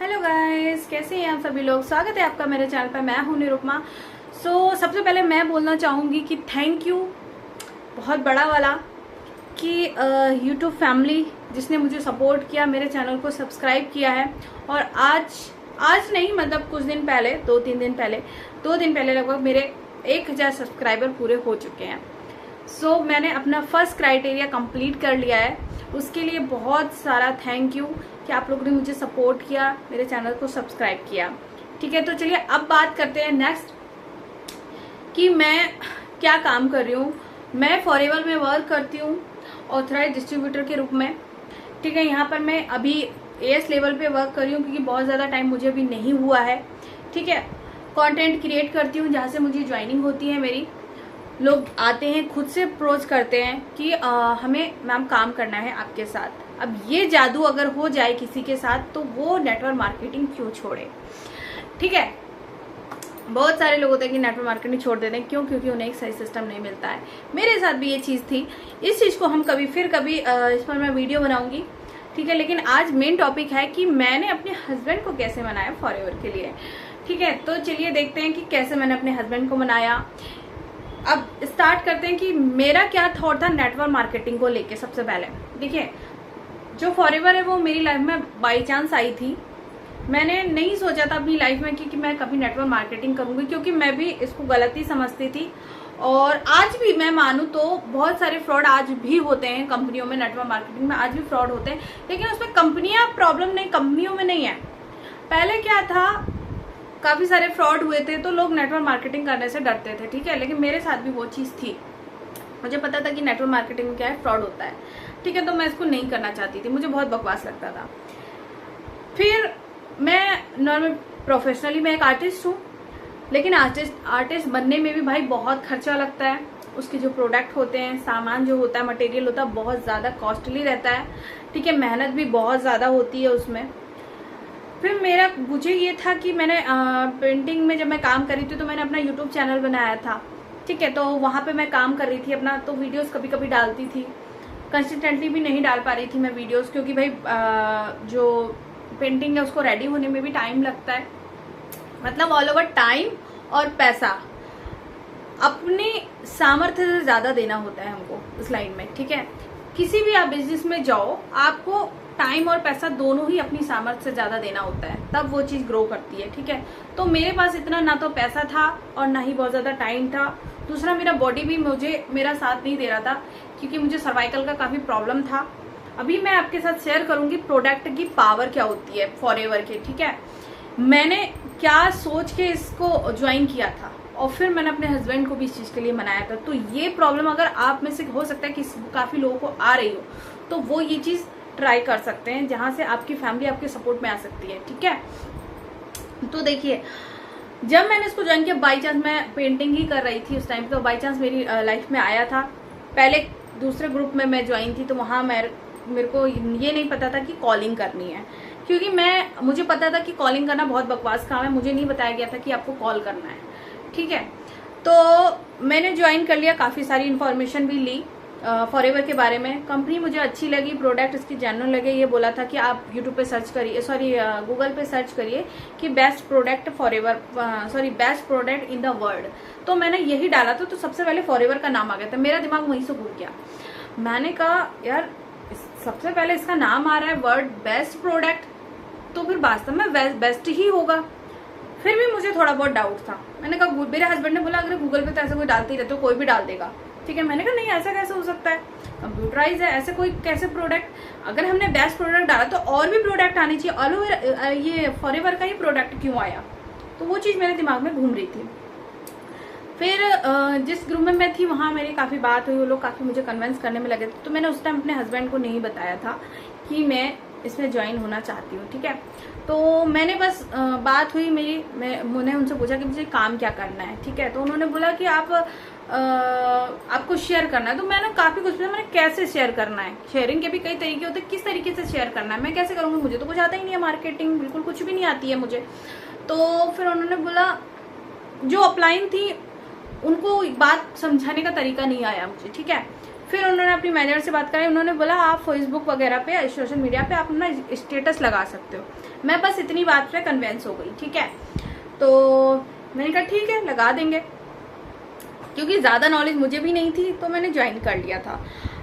Hello guys, कैसे हैं आप सभी लोग। स्वागत है आपका मेरे चैनल पर। मैं हूं निरुपमा। सबसे पहले मैं बोलना चाहूँगी कि थैंक यू बहुत बड़ा वाला कि यूट्यूब फैमिली जिसने मुझे सपोर्ट किया, मेरे चैनल को सब्सक्राइब किया है। और आज नहीं, मतलब कुछ दिन पहले, 2-3 दिन पहले लगभग मेरे 1000 सब्सक्राइबर पूरे हो चुके हैं। मैंने अपना फर्स्ट क्राइटेरिया कंप्लीट कर लिया है। उसके लिए बहुत सारा थैंक यू कि आप लोगों ने मुझे सपोर्ट किया, मेरे चैनल को सब्सक्राइब किया। ठीक है, तो चलिए अब बात करते हैं नेक्स्ट कि मैं क्या काम कर रही हूँ। मैं फॉरएवर में वर्क करती हूँ ऑथराइज डिस्ट्रीब्यूटर के रूप में। ठीक है, यहाँ पर मैं अभी एएस लेवल पे वर्क कर रही हूँ क्योंकि बहुत ज़्यादा टाइम मुझे अभी नहीं हुआ है। ठीक है, कंटेंट क्रिएट करती हूँ जहाँ से मुझे ज्वाइनिंग होती है। मेरी लोग आते हैं, खुद से अप्रोच करते हैं कि हमें मैम काम करना है आपके साथ। अब ये जादू अगर हो जाए किसी के साथ तो वो नेटवर्क मार्केटिंग क्यों छोड़े। ठीक है, बहुत सारे लोग होते हैं कि नेटवर्क मार्केटिंग छोड़ देते हैं। क्यों? क्योंकि उन्हें एक सही सिस्टम नहीं मिलता है। मेरे साथ भी ये चीज़ थी। इस चीज़ को हम कभी इस पर मैं वीडियो बनाऊंगी। ठीक है, लेकिन आज मेन टॉपिक है कि मैंने अपने हस्बैंड को कैसे मनाया फॉरएवर के लिए। ठीक है, तो चलिए देखते हैं कि कैसे मैंने अपने हस्बैंड को मनाया। अब स्टार्ट करते हैं कि मेरा क्या थॉट था नेटवर्क मार्केटिंग को लेके। सबसे पहले देखिए, जो फॉरएवर है वो मेरी लाइफ में बाई चांस आई थी। मैंने नहीं सोचा था अपनी लाइफ में कि मैं कभी नेटवर्क मार्केटिंग करूंगी, क्योंकि मैं भी इसको गलत ही समझती थी। और आज भी मैं मानूं तो बहुत सारे फ्रॉड आज भी होते हैं कंपनियों में। नेटवर्क मार्केटिंग में आज भी फ्रॉड होते हैं, लेकिन उसमें कंपनियां प्रॉब्लम नहीं, कंपनियों में नहीं है। पहले क्या था, काफी सारे फ्रॉड हुए थे तो लोग नेटवर्क मार्केटिंग करने से डरते थे। ठीक है, लेकिन मेरे साथ भी वो चीज थी। मुझे पता था कि नेटवर्क मार्केटिंग में क्या है, फ्रॉड होता है। ठीक है, तो मैं इसको नहीं करना चाहती थी, मुझे बहुत बकवास लगता था। फिर मैं नॉर्मल प्रोफेशनली मैं एक आर्टिस्ट हूँ, लेकिन आर्टिस्ट बनने में भी भाई बहुत खर्चा लगता है। उसके जो प्रोडक्ट होते हैं, सामान जो होता है, मटेरियल होता है, बहुत ज्यादा कॉस्टली रहता है। ठीक है, मेहनत भी बहुत ज्यादा होती है उसमें। फिर मुझे ये था कि मैंने पेंटिंग में जब मैं काम कर रही थी तो मैंने अपना यूट्यूब चैनल बनाया था। ठीक है, तो वहाँ पे मैं काम कर रही थी अपना, तो वीडियोस कभी कभी डालती थी। कंसिस्टेंटली भी नहीं डाल पा रही थी मैं वीडियोस, क्योंकि भाई जो पेंटिंग है उसको रेडी होने में भी टाइम लगता है। मतलब ऑल ओवर टाइम और पैसा अपनी सामर्थ्य से ज्यादा देना होता है हमको इस लाइन में। ठीक है, किसी भी आप बिजनेस में जाओ, आपको टाइम और पैसा दोनों ही अपनी सामर्थ्य से ज्यादा देना होता है, तब वो चीज ग्रो करती है। ठीक है, तो मेरे पास इतना ना तो पैसा था और ना ही बहुत ज्यादा टाइम था। दूसरा, मेरा बॉडी भी मेरा साथ नहीं दे रहा था, क्योंकि मुझे सर्वाइकल का काफी प्रॉब्लम था। अभी मैं आपके साथ शेयर करूंगी प्रोडक्ट की पावर क्या होती है फॉरएवर के। ठीक है, मैंने क्या सोच के इसको ज्वाइन किया था और फिर मैंने अपने हस्बैंड को भी इस चीज के लिए मनाया था। तो ये प्रॉब्लम अगर आप में से हो सकता है कि काफी लोगों को आ रही हो, तो वो ये चीज ट्राई कर सकते हैं, जहां से आपकी फैमिली आपके सपोर्ट में आ सकती है। ठीक है, तो देखिए, जब मैंने इसको ज्वाइन किया, बाई चांस मैं पेंटिंग ही कर रही थी उस टाइम पे, तो बाई चांस मेरी लाइफ में आया था। पहले दूसरे ग्रुप में मैं ज्वाइन थी, तो वहां मेरे को ये नहीं पता था कि कॉलिंग करनी है, क्योंकि मुझे पता था कि कॉलिंग करना बहुत बकवास काम है। मुझे नहीं बताया गया था कि आपको कॉल करना है। ठीक है, तो मैंने ज्वाइन कर लिया, काफी सारी इन्फॉर्मेशन भी ली फॉरएवर के बारे में। कंपनी मुझे अच्छी लगी, प्रोडक्ट इसकी जेन्युइन लगे। ये बोला था कि आप यूट्यूब पे सर्च करिए, गूगल पे सर्च करिए कि best product in the world. तो मैंने यही डाला था, तो सबसे पहले फॉरएवर का नाम आ गया था। मेरा दिमाग वहीं से घूम गया। मैंने कहा यार, सबसे पहले इसका नाम आ रहा है वर्ल्ड बेस्ट प्रोडक्ट, तो फिर वास्तव में बेस्ट ही होगा। फिर भी मुझे थोड़ा बहुत डाउट था। मैंने कहा, मेरे हस्बैंड ने बोला अगर गूगल पे तो ऐसा कोई डालते ही रहते हो, कोई भी डाल देगा। ठीक है, मैंने कहा नहीं, ऐसा कैसे हो सकता है, कंप्यूटराइज है, ऐसे कोई कैसे प्रोडक्ट। अगर हमने बेस्ट प्रोडक्ट डाला तो और भी प्रोडक्ट आनी चाहिए, ऑल ओवर ये फॉरएवर का ही प्रोडक्ट क्यों आया। तो वो चीज मेरे दिमाग में घूम रही थी। फिर जिस ग्रुप में मैं थी वहां मेरी काफी बात हुई, वो लोग काफी मुझे कन्विंस करने में लगे थे। तो मैंने उस टाइम अपने हस्बैंड को नहीं बताया था कि मैं इसमें ज्वाइन होना चाहती हूँ। ठीक है, तो मैंने बस बात हुई मैंने उनसे पूछा कि मुझे काम क्या करना है। ठीक है, तो उन्होंने बोला कि आपको शेयर करना है। तो मैंने काफी कुछ पूछा, मैंने कैसे शेयर करना है, शेयरिंग के भी कई तरीके होते हैं, किस तरीके से शेयर करना है, मैं कैसे करूंगी, मुझे तो कुछ आता ही नहीं है, मार्केटिंग बिल्कुल कुछ भी नहीं आती है मुझे। तो फिर उन्होंने बोला, जो अपलाइन थी उनको बात समझाने का तरीका नहीं आया मुझे। ठीक है, फिर उन्होंने अपनी मैनेजर से बात करी। उन्होंने बोला आप फेसबुक वगैरह पे, सोशल मीडिया पे आप अपना स्टेटस लगा सकते हो। मैं बस इतनी बात पे कन्विंस हो गई, ठीक है। तो मैंने कहा ठीक है लगा देंगे, क्योंकि ज़्यादा नॉलेज मुझे भी नहीं थी, तो मैंने ज्वाइन कर लिया था।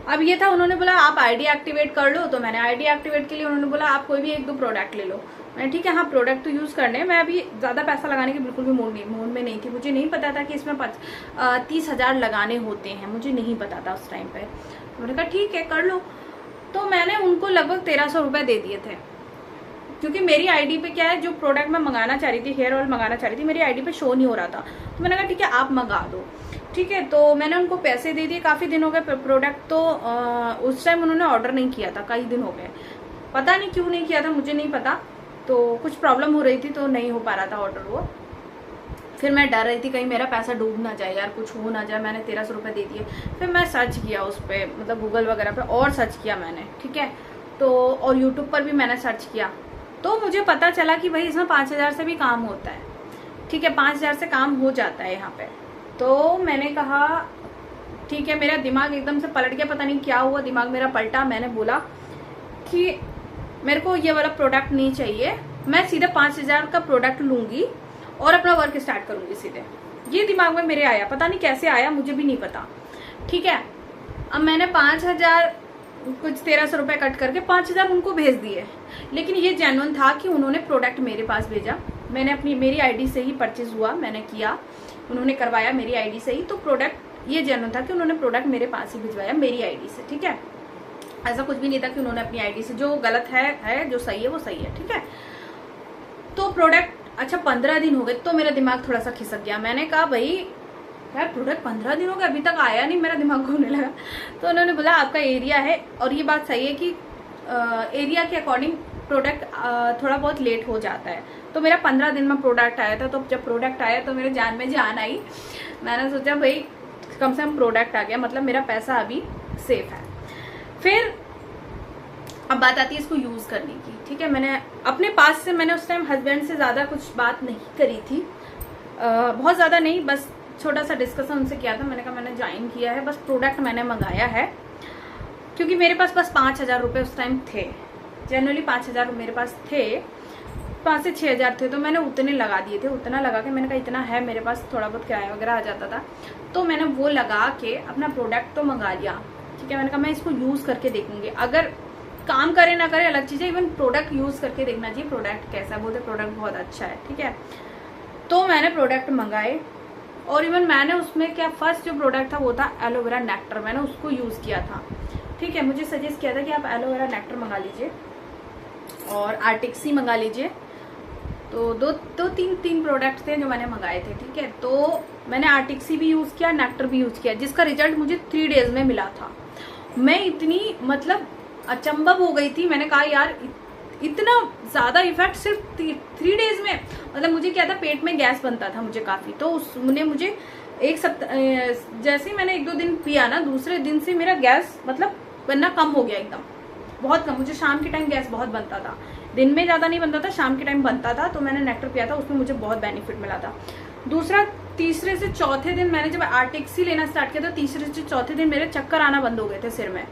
अब ये था, उन्होंने बोला आप आईडी एक्टिवेट कर लो, तो मैंने आईडी एक्टिवेट के लिए उन्होंने बोला आप कोई भी 1-2 प्रोडक्ट ले लो। मैंने ठीक है हाँ प्रोडक्ट तो यूज़ करने, मैं अभी ज़्यादा पैसा लगाने की बिल्कुल भी मूड में नहीं थी। मुझे नहीं पता था कि इसमें 30,000 लगाने होते हैं, मुझे नहीं पता था उस टाइम पर। मैंने कहा ठीक है कर लो। तो मैंने उनको लगभग 1300 रुपये दे दिए थे, क्योंकि मेरी आईडी पे क्या है, जो प्रोडक्ट मैं मंगाना चाह रही थी, हेयर ऑयल मंगाना चाह रही थी, मेरी आईडी पे शो नहीं हो रहा था। तो मैंने कहा ठीक है आप मंगा दो, ठीक है। तो मैंने उनको पैसे दे दिए। काफ़ी दिन हो गए प्रोडक्ट, तो उस टाइम उन्होंने ऑर्डर नहीं किया था, कई दिन हो गए, पता नहीं क्यों नहीं किया था, मुझे नहीं पता। तो कुछ प्रॉब्लम हो रही थी तो नहीं हो पा रहा था ऑर्डर वो। फिर मैं डर रही थी कहीं मेरा पैसा डूब ना जाए यार, कुछ हो ना जाए। मैंने 1300 रुपये दे दिए। फिर मैं सर्च किया उस पर, मतलब गूगल वगैरह पे और सर्च किया मैंने, ठीक है। तो और यूट्यूब पर भी मैंने सर्च किया, तो मुझे पता चला कि भाई इसमें 5000 से भी काम होता है, ठीक है। 5000 से काम हो जाता है यहाँ पे। तो मैंने कहा ठीक है, मेरा दिमाग एकदम से पलट गया, पता नहीं क्या हुआ, दिमाग मेरा पलटा। मैंने बोला कि मेरे को ये वाला प्रोडक्ट नहीं चाहिए, मैं सीधे 5000 का प्रोडक्ट लूंगी और अपना वर्क स्टार्ट करूंगी सीधे। ये दिमाग में मेरे आया, पता नहीं कैसे आया, मुझे भी नहीं पता, ठीक है। अब मैंने 5000 कुछ 1300 रुपये कट करके 5000 उनको भेज दिए। लेकिन ये जेन्युइन था कि उन्होंने प्रोडक्ट मेरे पास भेजा, मैंने मेरी आईडी से ही परचेज हुआ, मैंने किया, उन्होंने करवाया मेरी आईडी से ही। तो प्रोडक्ट ये जेन्युइन था कि उन्होंने प्रोडक्ट मेरे पास ही भिजवाया मेरी आईडी से, ठीक है। ऐसा कुछ भी नहीं था कि उन्होंने अपनी आईडी से, जो गलत है जो सही है वो सही है, ठीक है। तो प्रोडक्ट अच्छा 15 दिन हो गए, तो मेरा दिमाग थोड़ा सा खिसक गया। मैंने कहा भाई यार प्रोडक्ट 15 दिन हो गए अभी तक आया नहीं, मेरा दिमाग घूमने लगा। तो उन्होंने बोला आपका एरिया है, और ये बात सही है कि एरिया के अकॉर्डिंग प्रोडक्ट थोड़ा बहुत लेट हो जाता है। तो मेरा 15 दिन में प्रोडक्ट आया था। तो जब प्रोडक्ट आया तो मेरे जान में जान आई। मैंने सोचा भाई कम से कम प्रोडक्ट आ गया, मतलब मेरा पैसा अभी सेफ है। फिर अब बात आती है इसको यूज करने की, ठीक है। मैंने अपने पास से, मैंने उस टाइम हस्बैंड से ज्यादा कुछ बात नहीं करी थी, बहुत ज्यादा नहीं, बस छोटा सा डिस्कशन उनसे किया था। मैंने कहा मैंने ज्वाइन किया है, बस प्रोडक्ट मैंने मंगाया है, क्योंकि मेरे पास बस 5000 रुपये उस टाइम थे, जनरली 5000 मेरे पास थे, 5 से 6000 थे। तो मैंने उतने लगा दिए थे, उतना लगा के मैंने कहा इतना है मेरे पास, थोड़ा बहुत किराया वगैरह आ जाता था, तो मैंने वो लगा के अपना प्रोडक्ट तो मंगा लिया, ठीक है। मैंने कहा मैं इसको यूज करके देखूंगी, अगर काम करे ना करे अलग चीज है, इवन प्रोडक्ट यूज करके देखना चाहिए प्रोडक्ट कैसा है। बोलते प्रोडक्ट बहुत अच्छा है, ठीक है। तो मैंने प्रोडक्ट मंगाए, और इवन मैंने उसमें क्या फर्स्ट जो प्रोडक्ट था वो था एलोवेरा नेक्टर, मैंने उसको यूज किया था, ठीक है। मुझे सजेस्ट किया था कि आप एलोवेरा नेक्टर मंगा लीजिए और आर्टिक्सी मंगा लीजिए। तो दो तीन प्रोडक्ट थे जो मैंने मंगाए थे, ठीक है। तो मैंने आर्टिक्सी भी यूज किया, नेक्टर भी यूज किया, जिसका रिजल्ट मुझे 3 डेज में मिला था। मैं इतनी मतलब अचंभव हो गई थी, मैंने कहा यार इतना ज्यादा इफेक्ट सिर्फ 3 डेज में। मतलब मुझे क्या था, पेट में गैस बनता था मुझे काफी, तो उसने मुझे एक सप्ताह जैसे ही मैंने 1-2 दिन पिया ना, दूसरे दिन से मेरा गैस मतलब बनना कम हो गया, एकदम बहुत कम। मुझे शाम के टाइम गैस बहुत बनता था, दिन में ज्यादा नहीं बनता था, शाम के टाइम बनता था। तो मैंने नेक्टर पिया था, उसमें मुझे बहुत बेनिफिट मिला था। दूसरा, तीसरे से चौथे दिन मैंने जब आर्टिक्सी लेना स्टार्ट किया, तो तीसरे से चौथे दिन मेरे चक्कर आना बंद हो गए थे सिर में।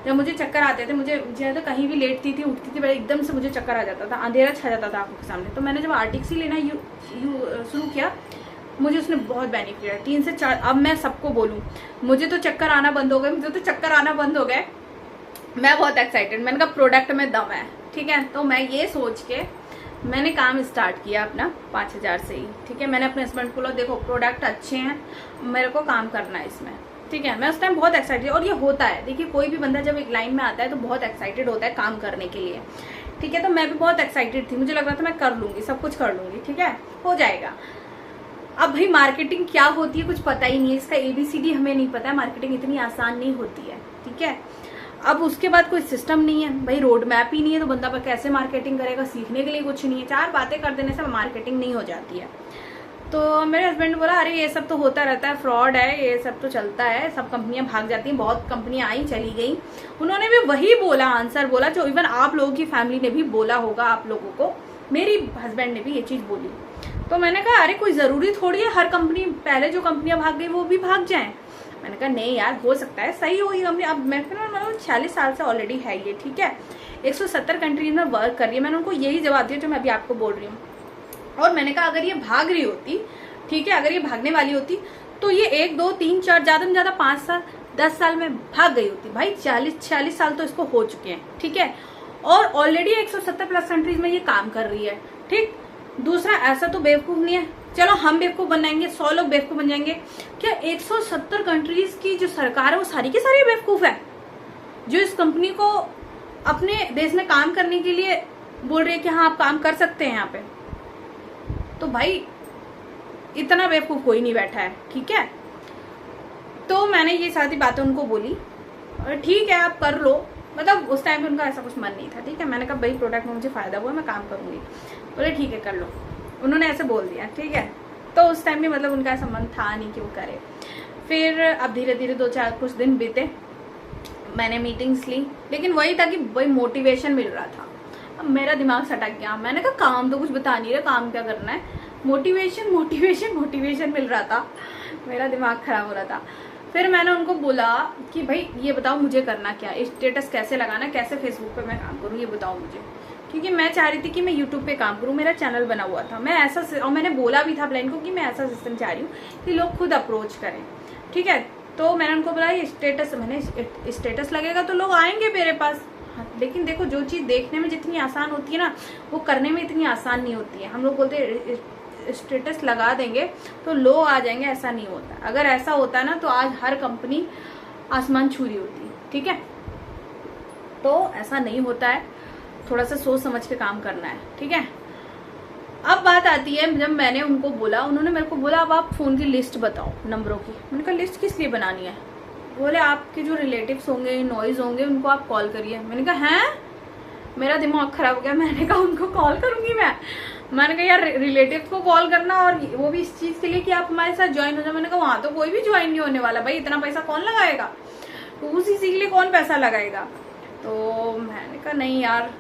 जब मुझे चक्कर आते थे, मुझे तो कहीं भी लेटती थी उठती थी, एकदम से मुझे चक्कर आ जाता था, अंधेरा छा जाता था आंखों के सामने। तो मैंने जब आर्टिक्सी लेना शुरू किया, मुझे उसने बहुत बेनिफिट दिया। 3 से 4, अब मैं सबको बोलूं, मुझे तो चक्कर आना बंद हो गए, मैं बहुत एक्साइटेड। मैंने कहा प्रोडक्ट में दम है, ठीक है। तो मैं ये सोच के मैंने काम स्टार्ट किया अपना 5000 से ही, ठीक है। मैंने अपने हस्बैंड को बोला देखो प्रोडक्ट अच्छे हैं, मेरे को काम करना है इसमें, ठीक है। मैं उस टाइम बहुत एक्साइटेड, और ये होता है, देखिए कोई भी बंदा जब एक लाइन में आता है तो बहुत एक्साइटेड होता है काम करने के लिए, ठीक है। तो मैं भी बहुत एक्साइटेड थी, मुझे लग रहा था मैं कर लूंगी, सब कुछ कर लूंगी, ठीक है, हो जाएगा। अब भाई मार्केटिंग क्या होती है कुछ पता ही नहीं है, इसका ABCD हमें नहीं पता है, मार्केटिंग इतनी आसान नहीं होती है, ठीक है। अब उसके बाद कोई सिस्टम नहीं है भाई, रोड मैप ही नहीं है, तो बंदा पर कैसे मार्केटिंग करेगा, सीखने के लिए कुछ नहीं है, 4 बातें कर देने से मार्केटिंग नहीं हो जाती है। तो मेरे हस्बैंड ने बोला अरे ये सब तो होता रहता है, फ्रॉड है, ये सब तो चलता है, सब कंपनियां भाग जाती हैं, बहुत कंपनियां आई चली गई। उन्होंने भी वही बोला, आंसर बोला जो इवन आप लोगों की फैमिली ने भी बोला होगा, आप लोगों को, मेरी हस्बैंड ने भी ये चीज बोली। तो मैंने कहा अरे कोई जरूरी थोड़ी है हर कंपनी, पहले जो कंपनियां भाग गई वो भी भाग जाएं। मैंने कहा नहीं यार, हो सकता है सही हो ये कंपनी। अब मैं 46 साल से ऑलरेडी है ये, ठीक है, 170 कंट्रीज में वर्क कर रही है। मैंने उनको यही जवाब दिया जो मैं अभी आपको बोल रही हूँ। और मैंने कहा अगर ये भाग रही होती, ठीक है, अगर ये भागने वाली होती तो ये 1 2 3 4 ज्यादा में ज्यादा 5 साल 10 साल में भाग गई होती। भाई 40-46 साल तो इसको हो चुके हैं, ठीक है, और ऑलरेडी 170 प्लस कंट्रीज में ये काम कर रही है, ठीक। दूसरा, ऐसा तो बेवकूफ नहीं है, चलो हम बेवकूफ बन जाएंगे, 100 लोग बेवकूफ बन जाएंगे क्या? 170 कंट्रीज की जो सरकार है वो सारी की सारी बेवकूफ है जो इस कंपनी को अपने देश में काम करने के लिए बोल रही है कि हाँ आप काम कर सकते हैं यहाँ पे। तो भाई इतना बेवकूफ कोई नहीं बैठा है, ठीक है। तो मैंने ये सारी बातें उनको बोली, और ठीक है आप कर लो, मतलब उस टाइम पे उनका ऐसा कुछ मन नहीं था, ठीक है। मैंने कहा भाई प्रोडक्ट में मुझे फायदा हुआ, मैं काम करूंगी। बोले ठीक है कर लो, उन्होंने ऐसे बोल दिया, ठीक है। तो उस टाइम भी मतलब उनका ऐसा मन था नहीं कि वो करे। फिर अब धीरे धीरे 2-4 कुछ दिन बीते, मैंने मीटिंग्स ली, लेकिन वही था कि वही मोटिवेशन मिल रहा था। अब मेरा दिमाग सटक गया, मैंने कहा काम तो कुछ बता नहीं रहा, काम क्या करना है, मोटिवेशन मोटिवेशन मोटिवेशन मिल रहा था, मेरा दिमाग खराब हो रहा था। फिर मैंने उनको बोला कि भाई ये बताओ मुझे करना क्या है, स्टेटस कैसे लगाना, कैसे फेसबुक पे मैं काम करूँ, ये बताओ मुझे। क्योंकि मैं चाह रही थी कि मैं यूट्यूब पे काम करूँ, मेरा चैनल बना हुआ था, मैं ऐसा, और मैंने बोला भी था ब्लाइन को कि मैं ऐसा सिस्टम चाह रही हूँ कि लोग खुद अप्रोच करें, ठीक है। तो मैंने उनको बोला ये स्टेटस, मैंने स्टेटस लगेगा तो लोग आएंगे मेरे पास। लेकिन देखो जो चीज़ देखने में जितनी आसान होती है ना, वो करने में इतनी आसान नहीं होती है। हम लोग बोलते हैं स्टेटस लगा देंगे तो लोग आ जाएंगे, ऐसा नहीं होता। अगर ऐसा होता ना तो आज हर कंपनी आसमान छू रही होती, ठीक है। तो ऐसा नहीं होता है, थोड़ा सा सोच समझ के काम करना है, ठीक है। अब बात आती है, जब मैंने उनको बोला, उन्होंने मेरे को बोला अब आप फोन की लिस्ट बताओ नंबरों की। मैंने कहा लिस्ट किस लिए बनानी है? बोले आपके जो रिलेटिव्स होंगे, नॉइज होंगे, उनको आप कॉल करिए। मैंने कहा हैं? मेरा दिमाग खराब हो गया। मैंने कहा उनको कॉल करूंगी मैंने कहा यार रिलेटिव्स को कॉल करना, और वो भी इस चीज के लिए कि आप हमारे साथ ज्वाइन हो जाए। मैंने कहा वहां तो कोई भी ज्वाइन नहीं होने वाला भाई, इतना पैसा कौन लगाएगा, तो उसी के लिए कौन पैसा लगाएगा। तो मैंने कहा नहीं यार,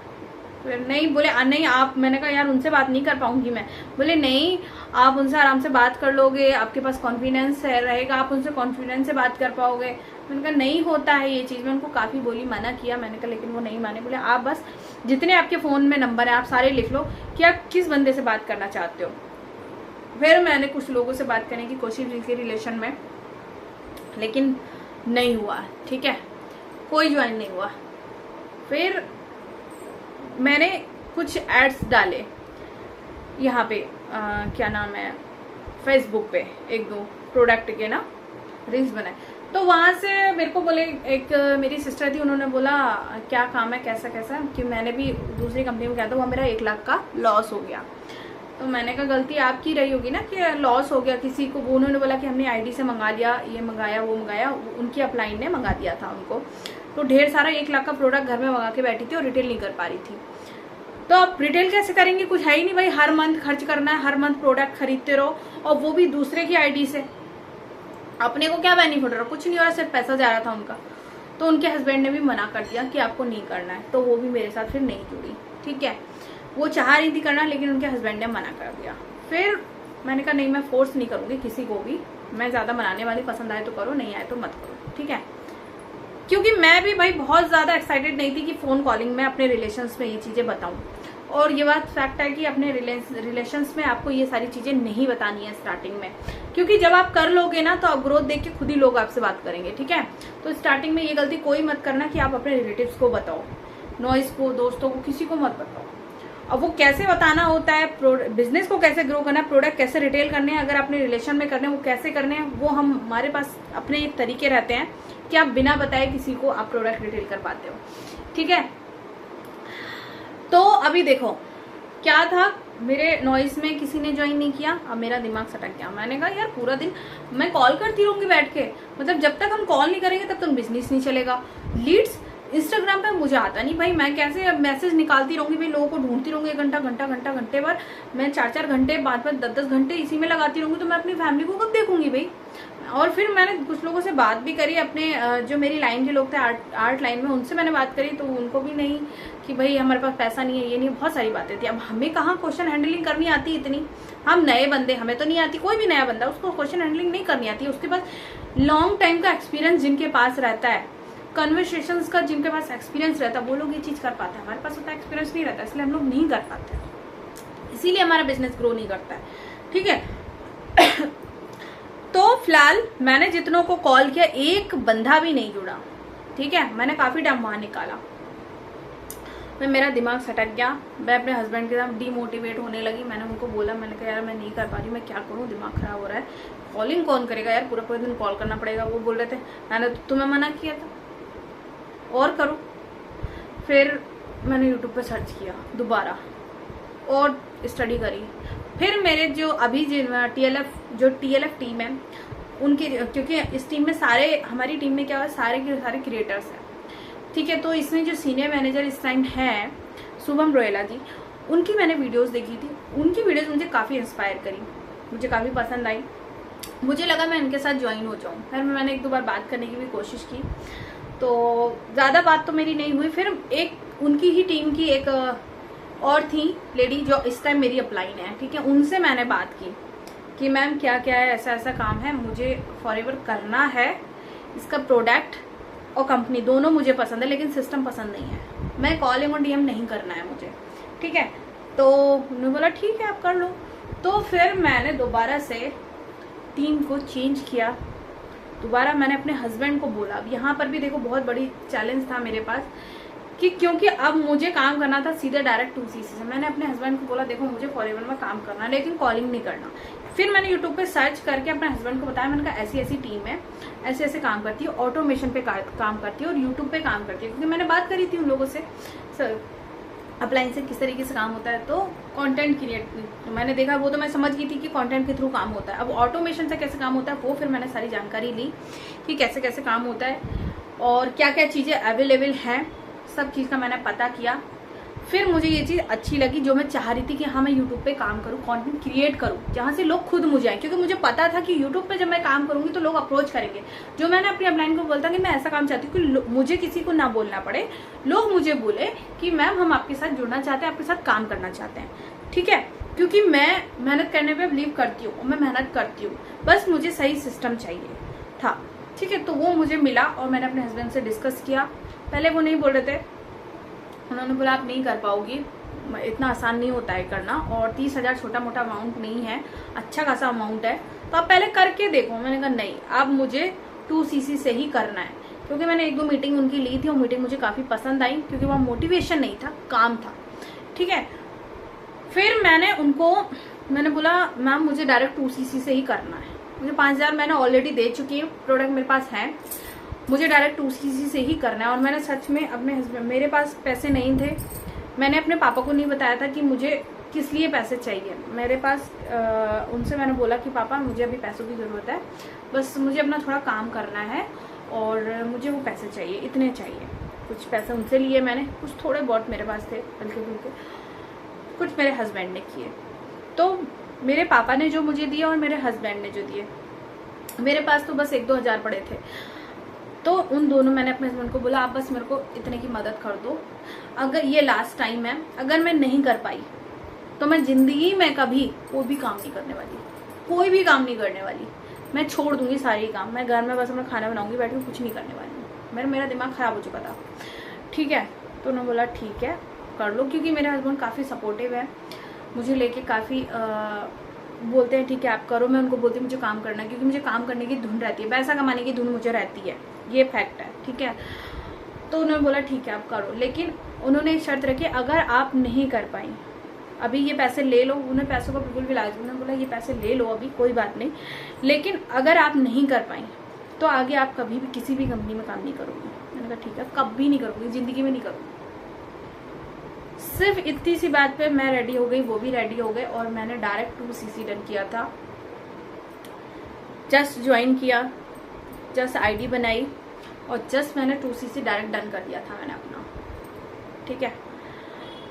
नहीं। बोले नहीं आप, मैंने कहा यार उनसे बात नहीं कर पाऊंगी मैं। बोले नहीं आप उनसे आराम से बात कर लोगे, आपके पास कॉन्फिडेंस रहेगा, आप उनसे कॉन्फिडेंस से बात कर पाओगे। मैंने कहा नहीं होता है ये चीज़। मैं उनको काफ़ी बोली, मना किया मैंने कहा, लेकिन वो नहीं माने। बोले आप बस जितने आपके फ़ोन में नंबर है आप सारे लिख लो कि आप किस बंदे से बात करना चाहते हो। फिर मैंने कुछ लोगों से बात करने की कोशिश की थी रिलेशन में, लेकिन नहीं हुआ, ठीक है, कोई ज्वाइन नहीं हुआ। फिर मैंने कुछ एड्स डाले यहाँ पे, क्या नाम है, फेसबुक पे 1-2 प्रोडक्ट के ना रील्स बनाए। तो वहाँ से मेरे को बोले, एक मेरी सिस्टर थी, उन्होंने बोला क्या काम है, कैसा कैसा, कि मैंने भी दूसरी कंपनी में गया था, वहाँ मेरा 1 लाख का लॉस हो गया। तो मैंने कहा गलती आपकी रही होगी ना कि लॉस हो गया किसी को। उन्होंने बोला कि हमने आईडी से मंगा लिया, ये मंगाया वो मंगाया, उनकी अपलाइन ने मंगा दिया था उनको। तो ढेर सारा 1 लाख का प्रोडक्ट घर में मंगा के बैठी थी और रिटेल नहीं कर पा रही थी। तो आप रिटेल कैसे करेंगे, कुछ है ही नहीं भाई, हर मंथ खर्च करना है, हर मंथ प्रोडक्ट खरीदते रहो, और वो भी दूसरे की आईडी से। अपने को क्या बेनिफिट हो रहा, कुछ नहीं हो रहा, सिर्फ पैसा जा रहा था उनका। तो उनके हस्बैंड ने भी मना कर दिया कि आपको नहीं करना है, तो वो भी मेरे साथ फिर नहीं जुड़ी, ठीक है। वो चाह रही थी करना, लेकिन उनके हस्बैंड ने मना कर दिया। फिर मैंने कहा नहीं मैं फोर्स नहीं करूंगी किसी को भी, मैं ज्यादा मनाने वाली, पसंद आए तो करो, नहीं आए तो मत करो, ठीक है। क्योंकि मैं भी भाई बहुत ज्यादा एक्साइटेड नहीं थी कि फोन कॉलिंग में अपने रिलेशंस में ये चीजें बताऊं। और ये बात फैक्ट है कि अपने रिलेशंस में आपको ये सारी चीजें नहीं बतानी है स्टार्टिंग में, क्योंकि जब आप कर लोगे ना तो आप ग्रोथ देख के खुद ही लोग आपसे बात करेंगे, ठीक है। तो स्टार्टिंग में ये गलती कोई मत करना कि आप अपने रिलेटिव्स को बताओ, नॉइज को, दोस्तों को, किसी को मत बताओ। अब वो कैसे बताना होता है, बिजनेस को कैसे ग्रो करना है, प्रोडक्ट कैसे रिटेल करने हैं, अगर अपने रिलेशन में करने हैं वो कैसे करने हैं, वो हमारे पास अपने एक तरीके रहते हैं कि आप बिना बताए किसी को आप प्रोडक्ट रिटेल कर पाते हो, ठीक है। तो अभी देखो क्या था, मेरे नॉइज में किसी ने ज्वाइन नहीं किया, अब मेरा दिमाग सटक गया। मैंने कहा यार पूरा दिन मैं कॉल करती रहूंगी बैठ के, मतलब जब तक हम कॉल नहीं करेंगे तब तक बिजनेस नहीं चलेगा। लीड्स इंस्टाग्राम पे मुझे आता नहीं भाई, मैं कैसे मैसेज निकालती रहूंगी भाई, लोगों को ढूंढती रहूंगी, 1 घंटे भर मैं 4-4 घंटे 5-5 10-10 घंटे इसी में लगाती रहूंगी, तो मैं अपनी फैमिली को कब देखूंगी भाई। और फिर मैंने कुछ लोगों से बात भी करी, अपने जो मेरी लाइन के लोग थे आर्ट लाइन में, उनसे मैंने बात करी, तो उनको भी नहीं कि भाई हमारे पास पैसा नहीं है, ये नहीं, बहुत सारी बातें थी। अब हमें कहाँ क्वेश्चन हैंडलिंग करनी आती इतनी, हम नए बंदे, हमें तो नहीं आती, कोई भी नया बंदा उसको क्वेश्चन हैंडलिंग नहीं करनी आती है। उसके पास लॉन्ग टाइम का एक्सपीरियंस जिनके पास रहता है कन्वर्सेशंस का जिनके पास एक्सपीरियंस रहता है वो लोग ये चीज़ कर पाते हैं, हमारे पास उतना एक्सपीरियंस नहीं रहता, इसलिए हम लोग नहीं कर पाते, इसीलिए हमारा बिजनेस ग्रो नहीं करता है। ठीक है। तो फिलहाल मैंने जितनों को कॉल किया एक बंदा भी नहीं जुड़ा। ठीक है, मैंने काफी टाइम वहां निकाला, मैं मेरा दिमाग सटक गया, मैं अपने हस्बैंड के साथ डीमोटिवेट होने लगी। मैंने उनको बोला, मैंने कहा यार मैं नहीं कर पा रही, मैं क्या करूं, दिमाग खराब हो रहा है, कॉलिंग कौन करेगा यार, पूरा पूरा दिन कॉल करना पड़ेगा। वो बोल रहे थे मैंने तो तुम्हें मना किया था और करो। फिर मैंने यूट्यूब पे सर्च किया दोबारा और स्टडी करी। फिर मेरे जो अभी जो TLF टीम है उनके, क्योंकि इस टीम में सारे, हमारी टीम में क्या है, सारे के सारे क्रिएटर्स हैं। ठीक है, तो इसमें जो सीनियर मैनेजर इस टाइम है शुभम रोयला जी, उनकी मैंने वीडियोस देखी थी, उनकी वीडियोस मुझे काफ़ी इंस्पायर करी, मुझे काफ़ी पसंद आई, मुझे लगा मैं इनके साथ ज्वाइन हो जाऊँ। फिर मैंने एक दो बार बात करने की भी कोशिश की, तो ज़्यादा बात तो मेरी नहीं हुई। फिर एक उनकी ही टीम की एक और थी लेडी जो इस टाइम मेरी अपलाइन है। ठीक है, उनसे मैंने बात की कि मैम क्या क्या है, ऐसा ऐसा काम है, मुझे फॉरएवर करना है, इसका प्रोडक्ट और कंपनी दोनों मुझे पसंद है लेकिन सिस्टम पसंद नहीं है, मैं कॉलिंग और DM नहीं करना है मुझे। ठीक है, तो उन्होंने बोला ठीक है आप कर लो। तो फिर मैंने दोबारा से टीम को चेंज किया, दोबारा मैंने अपने हस्बैंड को बोला। अब यहाँ पर भी देखो बहुत बड़ी चैलेंज था मेरे पास कि क्योंकि अब मुझे काम करना था सीधे डायरेक्ट 2CC से। मैंने अपने हस्बैंड को बोला देखो मुझे फॉरएवर में काम करना है लेकिन कॉलिंग नहीं करना। फिर मैंने यूट्यूब पे सर्च करके अपने हस्बैंड को बताया, मैंने कहा ऐसी ऐसी टीम है, ऐसे ऐसे काम करती है, ऑटोमेशन पे काम करती है और यूट्यूब पे काम करती है। क्योंकि मैंने बात करी थी उन लोगों से अपलाइन से किस तरीके से काम होता है, तो कंटेंट क्रिएट मैंने देखा, वो तो मैं समझ गई थी कि कंटेंट के थ्रू काम होता है। अब ऑटोमेशन से कैसे काम होता है वो फिर मैंने सारी जानकारी ली कि कैसे कैसे काम होता है और क्या क्या चीज़ें अवेलेबल हैं, सब चीज़ का मैंने पता किया। फिर मुझे ये चीज़ अच्छी लगी जो मैं चाह रही थी कि हाँ मैं यूट्यूब पे काम करूँ, कंटेंट क्रिएट करूँ जहाँ से लोग खुद मुझे आए, क्योंकि मुझे पता था कि यूट्यूब पे जब मैं काम करूँगी तो लोग अप्रोच करेंगे। जो मैंने अपनी अपलाइन को बोलता कि मैं ऐसा काम चाहती हूँ कि मुझे किसी को ना बोलना पड़े, लोग मुझे बोले कि मैम हम आपके साथ जुड़ना चाहते हैं, आपके साथ काम करना चाहते हैं। ठीक है, क्योंकि मैं मेहनत करने पर बिलीव करती हूँ, मैं मेहनत करती हूँ, बस मुझे सही सिस्टम चाहिए था। ठीक है, तो वो मुझे मिला और मैंने अपने हस्बैंड से डिस्कस किया। पहले वो नहीं बोल रहे थे, उन्होंने बोला आप नहीं कर पाओगी, इतना आसान नहीं होता है करना, और 30,000 छोटा मोटा अमाउंट नहीं है, अच्छा खासा अमाउंट है, तो आप पहले करके देखो। मैंने कहा नहीं, अब मुझे 2CC से ही करना है, क्योंकि मैंने एक दो मीटिंग उनकी ली थी और मीटिंग मुझे काफ़ी पसंद आई, क्योंकि वहाँ मोटिवेशन नहीं था, काम था। ठीक है, फिर मैंने बोला मैम मुझे डायरेक्ट 2CC से ही करना है, मुझे 5,000 मैंने ऑलरेडी दे चुकी हूँ, प्रोडक्ट मेरे पास है, मुझे डायरेक्ट 2CC से ही करना है। और मैंने सच में अपने हस्बैंड, मेरे पास पैसे नहीं थे, मैंने अपने पापा को नहीं बताया था कि मुझे किस लिए पैसे चाहिए। मेरे पास उनसे मैंने बोला कि पापा मुझे अभी पैसों की ज़रूरत है, बस मुझे अपना थोड़ा काम करना है और मुझे वो पैसे चाहिए, इतने चाहिए। कुछ पैसे उनसे लिए मैंने, कुछ थोड़े बहुत मेरे पास थे, हल्के फुल्के, कुछ मेरे हस्बैंड ने किए। तो मेरे पापा ने जो मुझे दिया और मेरे हस्बैंड ने जो दिए, मेरे पास तो बस 1-2 हज़ार पड़े थे। तो उन दोनों, मैंने अपने हस्बैंड को बोला आप बस मेरे को इतने की मदद कर दो, अगर ये लास्ट टाइम है, अगर मैं नहीं कर पाई तो मैं जिंदगी में कभी कोई भी काम नहीं करने वाली, कोई भी काम नहीं करने वाली, मैं छोड़ दूंगी सारे काम, मैं घर में बस अपना खाना बनाऊंगी, बैठ के कुछ नहीं करने वाली। मेरा दिमाग खराब हो चुका था। ठीक है, तो उन्होंने बोला ठीक है कर लो, क्योंकि मेरे हस्बैंड काफ़ी सपोर्टिव है, मुझे लेके काफ़ी बोलते हैं ठीक है आप करो। मैं उनको बोलती हूँ मुझे काम करना है, क्योंकि मुझे काम करने की धुन रहती है, पैसा कमाने की धुन मुझे रहती है, ये फैक्ट है। ठीक है, तो उन्होंने बोला ठीक है आप करो, लेकिन उन्होंने एक शर्त रखी, अगर आप नहीं कर पाई, अभी ये पैसे ले लो, उन्हें पैसों का बिल्कुल भी लाज, उन्होंने बोला ये पैसे ले लो अभी कोई बात नहीं, लेकिन अगर आप नहीं कर पाई तो आगे आप कभी भी किसी भी कंपनी में काम नहीं करोगी। मैंने कहा ठीक है, कभी नहीं करूँगी, ज़िंदगी में नहीं करूँगी। सिर्फ इतनी सी बात पे मैं रेडी हो गई, वो भी रेडी हो गए और मैंने डायरेक्ट 2CC डन किया था। जस्ट ज्वाइन किया, जस्ट आईडी बनाई और जस्ट मैंने 2CC डायरेक्ट डन कर दिया था मैंने अपना। ठीक है,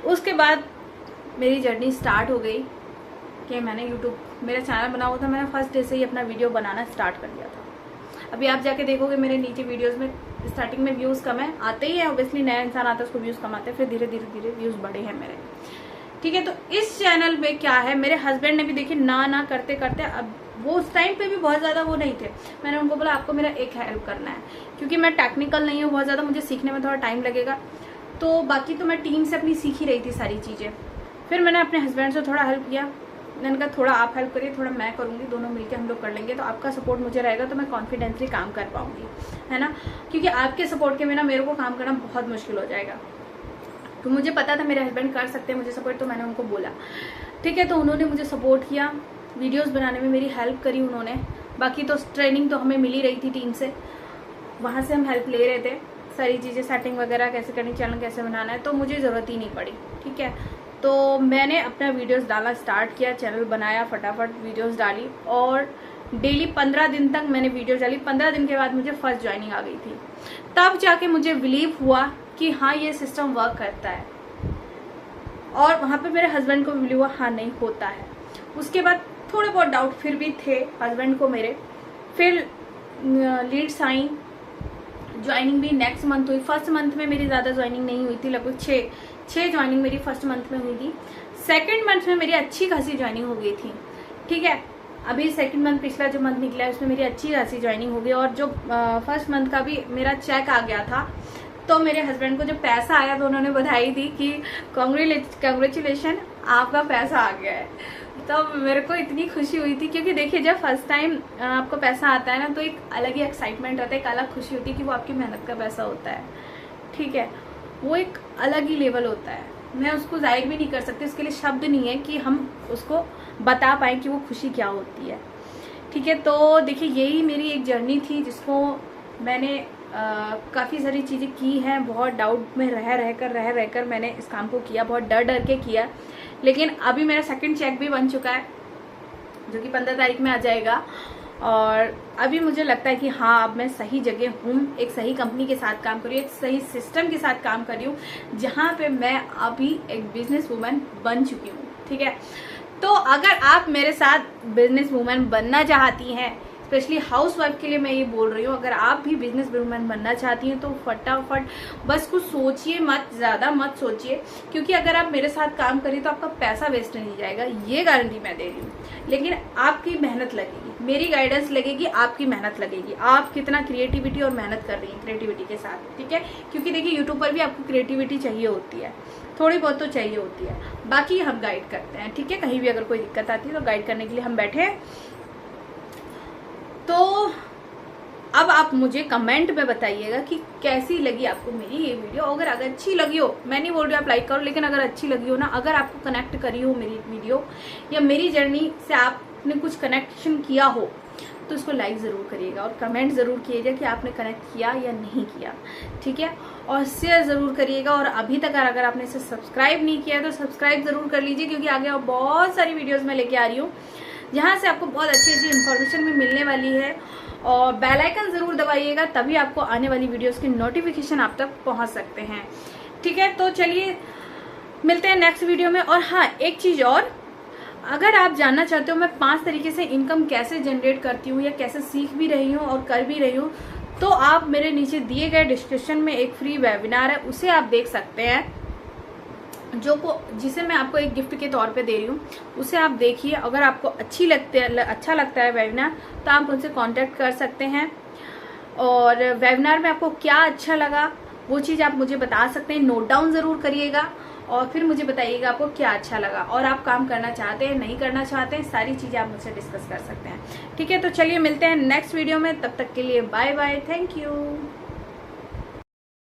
उसके बाद मेरी जर्नी स्टार्ट हो गई कि मैंने यूट्यूब, मेरा चैनल बना हुआ था, मैंने फर्स्ट डे से ही अपना वीडियो बनाना स्टार्ट कर दिया था। अभी आप जाके देखोगे मेरे नीचे वीडियोस में स्टार्टिंग में व्यूज़ कम है, आते ही है, ऑब्वियसली नया इंसान आता है उसको व्यूज़ कम आते हैं, फिर धीरे धीरे व्यूज़ बढ़े हैं मेरे। ठीक है, तो इस चैनल पे क्या है, मेरे हस्बैंड ने भी देखिए ना करते करते अब वो उस टाइम पे भी बहुत ज़्यादा वो नहीं थे। मैंने उनको बोला आपको मेरा एक हेल्प करना है, क्योंकि मैं टेक्निकल नहीं हूँ बहुत ज़्यादा, मुझे सीखने में थोड़ा टाइम लगेगा। तो बाकी तो मैं टीम से अपनी सीख ही रही थी सारी चीज़ें। फिर मैंने अपने हस्बैंड से थोड़ा हेल्प किया। मैंने कहा थोड़ा आप हेल्प करिए, थोड़ा मैं करूँगी, दोनों मिलकर हम लोग कर लेंगे। तो आपका सपोर्ट मुझे रहेगा तो मैं कॉन्फिडेंसली काम कर पाऊँगी, है ना, क्योंकि आपके सपोर्ट के बिना मेरे को काम करना बहुत मुश्किल हो जाएगा। तो मुझे पता था मेरे हस्बैंड कर सकते हैं मुझे सपोर्ट, तो मैंने उनको बोला ठीक है। तो उन्होंने मुझे सपोर्ट किया, वीडियोस बनाने में मेरी हेल्प करी उन्होंने। बाकी तो ट्रेनिंग तो हमें मिल ही रही थी टीम से, वहाँ से हम हेल्प ले रहे थे, सारी चीज़ें सेटिंग वगैरह कैसे करनी, चैनल कैसे बनाना है, तो मुझे ज़रूरत ही नहीं पड़ी। ठीक है, तो मैंने अपना वीडियोस डालना स्टार्ट किया, चैनल बनाया, फटाफट वीडियोस डाली और डेली 15 दिन तक मैंने वीडियो डाली। 15 दिन के बाद मुझे फर्स्ट ज्वाइनिंग आ गई थी। तब जाके मुझे बिलीव हुआ कि हाँ ये सिस्टम वर्क करता है, और वहाँ पे मेरे हस्बैंड को भी बिलीव हुआ हाँ नहीं होता है। उसके बाद थोड़े बहुत डाउट फिर भी थे हस्बैंड को मेरे। फिर लीड्स आई, ज्वाइनिंग भी नेक्स्ट मंथ हुई। फर्स्ट मंथ में मेरी ज़्यादा ज्वाइनिंग नहीं हुई थी, लगभग 6 ज्वाइनिंग मेरी फर्स्ट मंथ में हुई थी। सेकेंड मंथ में मेरी अच्छी खासी ज्वाइनिंग हो गई थी। ठीक है, अभी सेकंड मंथ पिछला जो मंथ निकला है उसमें मेरी अच्छी खासी ज्वाइनिंग हो गई, और जो फर्स्ट मंथ का भी मेरा चेक आ गया था। तो मेरे हस्बैंड को जब पैसा आया तो उन्होंने बधाई दी कि कांग्रेचुलेशन, आपका पैसा आ गया है। तो मेरे को इतनी खुशी हुई थी, क्योंकि देखिए जब फर्स्ट टाइम आपको पैसा आता है ना, तो एक अलग ही एक्साइटमेंट होता है, एक अलग खुशी होती है कि वो आपकी मेहनत का पैसा होता है। ठीक है, वो एक अलग ही लेवल होता है, मैं उसको जाहिर भी नहीं कर सकती, उसके लिए शब्द नहीं है कि हम उसको बता पाएँ कि वो खुशी क्या होती है। ठीक है, तो देखिए यही मेरी एक जर्नी थी जिसको मैंने काफ़ी सारी चीज़ें की हैं, बहुत डाउट में रह कर मैंने इस काम को किया, बहुत डर के किया। लेकिन अभी मेरा सेकंड चेक भी बन चुका है, जो कि 15 तारीख में आ जाएगा। और अभी मुझे लगता है कि हाँ अब मैं सही जगह हूँ, एक सही कंपनी के साथ काम कर रही हूँ, एक सही सिस्टम के साथ काम कर रही हूँ, जहाँ पे मैं अभी एक बिजनेस वूमन बन चुकी हूँ। ठीक है, तो अगर आप मेरे साथ बिजनेस वूमन बनना चाहती हैं, स्पेशली हाउस वाइफ के लिए मैं ये बोल रही हूँ, अगर आप भी बिजनेस वूमन बनना चाहती हैं तो फटाफट बस कुछ सोचिए मत, ज़्यादा मत सोचिए, क्योंकि अगर आप मेरे साथ काम करिए तो आपका पैसा वेस्ट नहीं जाएगा, ये गारंटी मैं दे रही हूँ। लेकिन आपकी मेहनत लगेगी, मेरी गाइडेंस लगेगी, आपकी मेहनत लगेगी, आप कितना क्रिएटिविटी और मेहनत कर रही हैं क्रिएटिविटी के साथ। ठीक है, क्योंकि देखिए यूट्यूब पर भी आपको क्रिएटिविटी चाहिए होती है, थोड़ी बहुत तो चाहिए होती है, बाकी हम गाइड करते हैं। ठीक है, कहीं भी अगर कोई दिक्कत आती है तो गाइड करने के लिए हम बैठे हैं। तो अब आप मुझे कमेंट में बताइएगा कि कैसी लगी आपको मेरी ये वीडियो। अगर अच्छी लगी हो, मैं नहीं बोल रही आप लाइक करो, लेकिन अगर अच्छी लगी हो ना, अगर आपको कनेक्ट करी हो मेरी वीडियो या मेरी जर्नी से आपने कुछ कनेक्शन किया हो, तो इसको लाइक ज़रूर करिएगा और कमेंट ज़रूर कीजिएगा कि आपने कनेक्ट किया या नहीं किया। ठीक है, और शेयर ज़रूर करिएगा। और अभी तक अगर आपने इसे सब्सक्राइब नहीं किया है तो सब्सक्राइब ज़रूर कर लीजिए, क्योंकि आगे और बहुत सारी वीडियोज़ मैं लेके आ रही हूँ जहाँ से आपको बहुत अच्छी इन्फॉर्मेशन भी मिलने वाली है। और बेल आइकन ज़रूर दबाइएगा, तभी आपको आने वाली वीडियोस की नोटिफिकेशन आप तक पहुँच सकते हैं। ठीक है, तो चलिए मिलते हैं नेक्स्ट वीडियो में। और हाँ, एक चीज़ और, अगर आप जानना चाहते हो मैं 5 तरीके से इनकम कैसे जनरेट करती हूँ या कैसे सीख भी रही हूँ और कर भी रही हूँ, तो आप मेरे नीचे दिए गए डिस्क्रिप्शन में एक फ्री वेबिनार है, उसे आप देख सकते हैं, जिसे मैं आपको एक गिफ्ट के तौर पे दे रही हूँ। उसे आप देखिए, अगर आपको अच्छा लगता है वेबिनार तो आप उनसे कांटेक्ट कर सकते हैं। और वेबिनार में आपको क्या अच्छा लगा वो चीज़ आप मुझे बता सकते हैं, नोट डाउन ज़रूर करिएगा और फिर मुझे बताइएगा आपको क्या अच्छा लगा, और आप काम करना चाहते हैं नहीं करना चाहते हैं, सारी चीज़ें आप मुझसे डिस्कस कर सकते हैं। ठीक है, तो चलिए मिलते हैं नेक्स्ट वीडियो में, तब तक के लिए बाय बाय, थैंक यू।